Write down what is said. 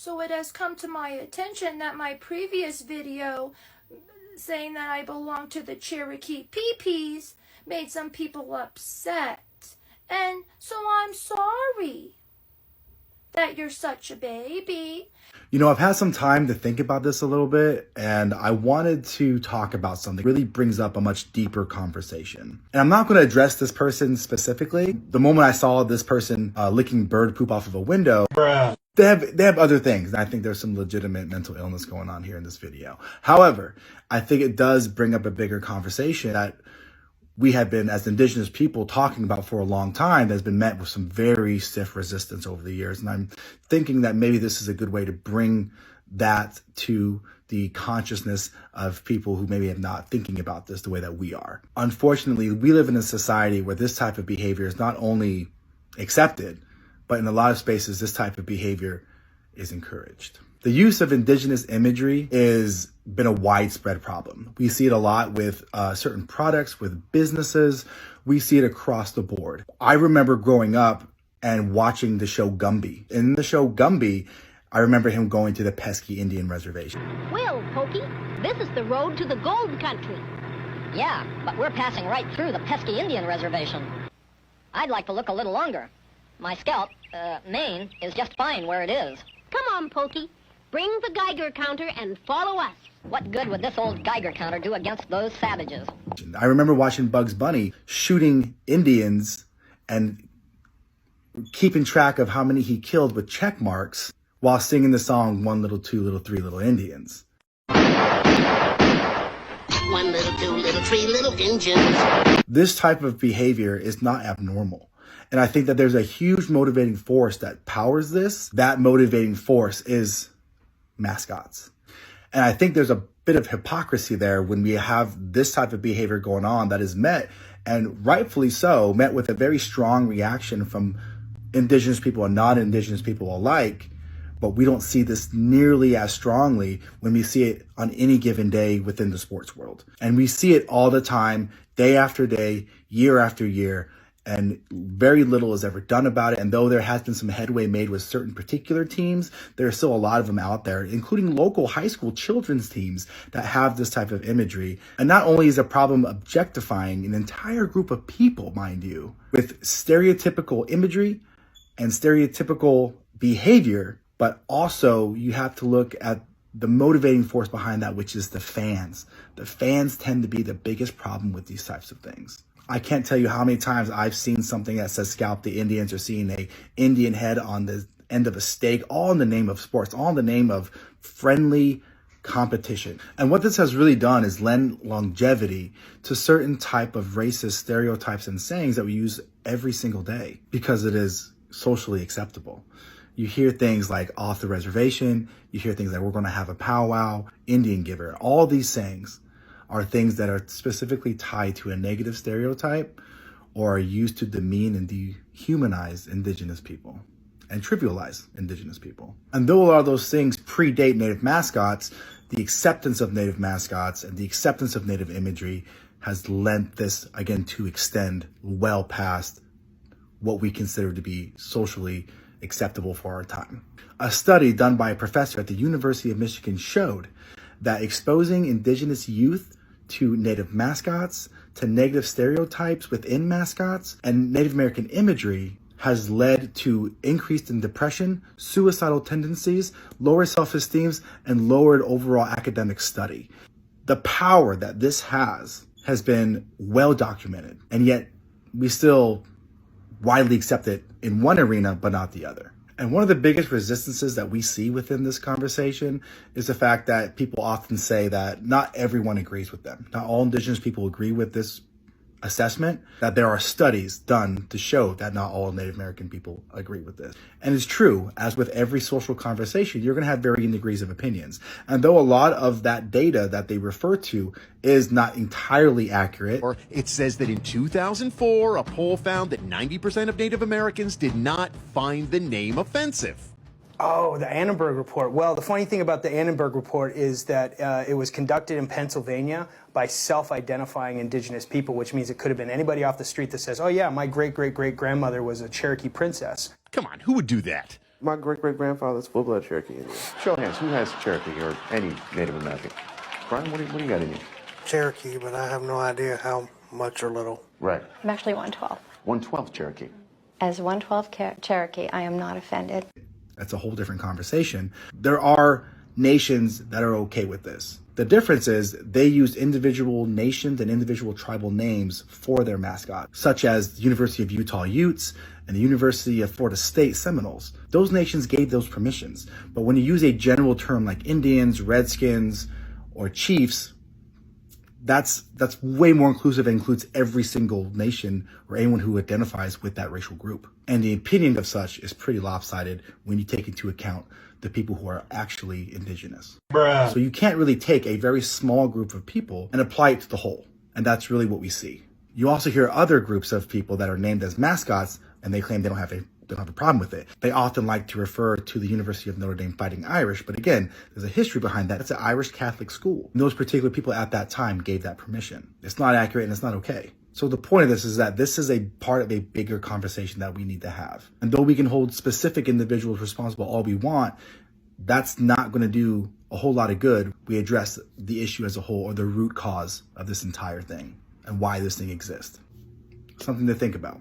So it has come to my attention that my previous video saying that I belong to the Cherokee Peepees made some people upset. And so I'm sorry that you're such a baby. You know, I've had some time to think about this a little bit, and I wanted to talk about something that really brings up a much deeper conversation. And I'm not going to address this person specifically. The moment I saw this person licking bird poop off of a window, they have other things. And I think there's some legitimate mental illness going on here in this video. However, I think it does bring up a bigger conversation that we have been, as Indigenous people, talking about for a long time that's been met with some very stiff resistance over the years. And I'm thinking that maybe this is a good way to bring that to the consciousness of people who maybe are not thinking about this the way that we are. Unfortunately, we live in a society where this type of behavior is not only accepted, but in a lot of spaces, this type of behavior is encouraged. The use of Indigenous imagery has been a widespread problem. We see it a lot with certain products, with businesses. We see it across the board. I remember growing up and watching the show Gumby. In the show Gumby, I remember him going to the pesky Indian reservation. Well, Pokey, this is the road to the gold country. Yeah, but we're passing right through the pesky Indian reservation. I'd like to look a little longer. My scalp, mane, is just fine where it is. Come on, Pokey. Bring the Geiger counter and follow us. What good would this old Geiger counter do against those savages? I remember watching Bugs Bunny shooting Indians and keeping track of how many he killed with check marks while singing the song, 1 little, 2 little, 3 little Indians. 1 little, 2 little, 3 little Indians. This type of behavior is not abnormal. And I think that there's a huge motivating force that powers this. That motivating force is mascots. And I think there's a bit of hypocrisy there when we have this type of behavior going on that is met, and rightfully so, met with a very strong reaction from Indigenous people and non-Indigenous people alike. But we don't see this nearly as strongly when we see it on any given day within the sports world. And we see it all the time, day after day, year after year. And very little is ever done about it. And though there has been some headway made with certain particular teams, there are still a lot of them out there, including local high school children's teams that have this type of imagery. And not only is a problem objectifying an entire group of people, mind you, with stereotypical imagery and stereotypical behavior, but also you have to look at the motivating force behind that, which is the fans. The fans tend to be the biggest problem with these types of things. I can't tell you how many times I've seen something that says scalp the Indians, or seeing a Indian head on the end of a stake, all in the name of sports, all in the name of friendly competition. And what this has really done is lend longevity to certain type of racist stereotypes and sayings that we use every single day because it is socially acceptable. You hear things like off the reservation, you hear things like we're going to have a powwow, Indian giver. All these sayings are things that are specifically tied to a negative stereotype or are used to demean and dehumanize Indigenous people and trivialize Indigenous people. And though a lot of those things predate Native mascots, the acceptance of Native mascots and the acceptance of Native imagery has lent this, again, to extend well past what we consider to be socially acceptable for our time. A study done by a professor at the University of Michigan showed that exposing Indigenous youth to Native mascots, to negative stereotypes within mascots, and Native American imagery has led to increased in depression, suicidal tendencies, lower self-esteem, and lowered overall academic study. The power that this has been well documented, and yet we still widely accept it in one arena, but not the other. And one of the biggest resistances that we see within this conversation is the fact that people often say that not everyone agrees with them. Not all Indigenous people agree with this assessment, that there are studies done to show that not all Native American people agree with this. And it's true, as with every social conversation, you're going to have varying degrees of opinions. And though a lot of that data that they refer to is not entirely accurate. Or it says that in 2004, a poll found that 90% of Native Americans did not find the name offensive. Oh, the Annenberg Report. Well, the funny thing about the Annenberg Report is that it was conducted in Pennsylvania by self-identifying Indigenous people, which means it could have been anybody off the street that says, oh yeah, my great-great-great-grandmother was a Cherokee princess. Come on, who would do that? My great-great-grandfather's full-blood Cherokee Indian. Show of hands, who has Cherokee or any Native American? Brian, what do you got in you? Cherokee, but I have no idea how much or little. Right. I'm actually 112. 1/12 Cherokee. As 112 Cherokee, I am not offended. That's a whole different conversation. There are nations that are okay with this. The difference is they use individual nations and individual tribal names for their mascot, such as the University of Utah Utes and the University of Florida State Seminoles. Those nations gave those permissions. But when you use a general term like Indians, Redskins, or Chiefs, that's way more inclusive and includes every single nation or anyone who identifies with that racial group. And the opinion of such is pretty lopsided when you take into account the people who are actually indigenous. Bruh. So you can't really take a very small group of people and apply it to the whole. And that's really what we see. You also hear other groups of people that are named as mascots and they claim they don't have a problem with it. They often like to refer to the University of Notre Dame Fighting Irish, but again, there's a history behind that. It's an Irish Catholic school. And those particular people at that time gave that permission. It's not accurate and it's not okay. So the point of this is that this is a part of a bigger conversation that we need to have. And though we can hold specific individuals responsible all we want, that's not going to do a whole lot of good. We address the issue as a whole, or the root cause of this entire thing and why this thing exists. Something to think about.